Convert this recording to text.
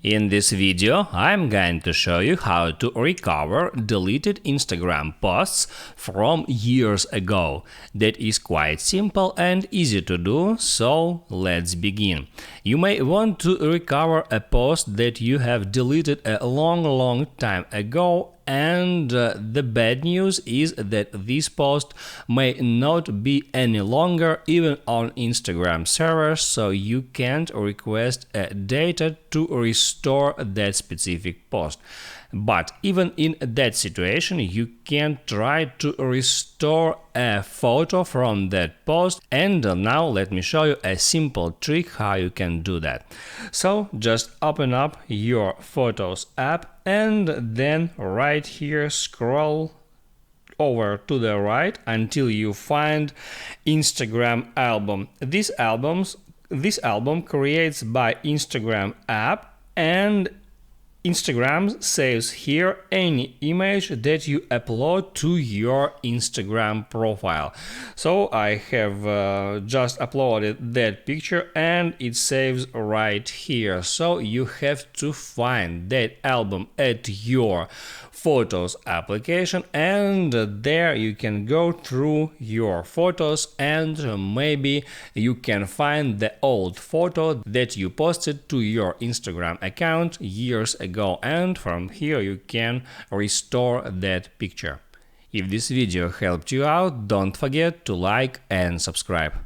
In this video, I'm going to show you how to recover deleted Instagram posts from years ago. That is quite simple and easy to do, so let's begin. You may want to recover a post that you have deleted a long time ago, and the bad news is that this post may not be any longer even on Instagram servers, so you can't request data to restore that specific post. But even in that situation, you can try to restore a photo from that post, and now let me show you a simple trick how you can do that. So just open up your Photos app and then right here scroll over to the right until you find Instagram album. This album creates by Instagram app, and Instagram saves here any image that you upload to your Instagram profile. So I have just uploaded that picture and it saves right here. So you have to find that album at your Photos application, and there you can go through your photos and maybe you can find the old photo that you posted to your Instagram account years ago, and from here you can restore that picture. If this video helped you out, don't forget to like and subscribe.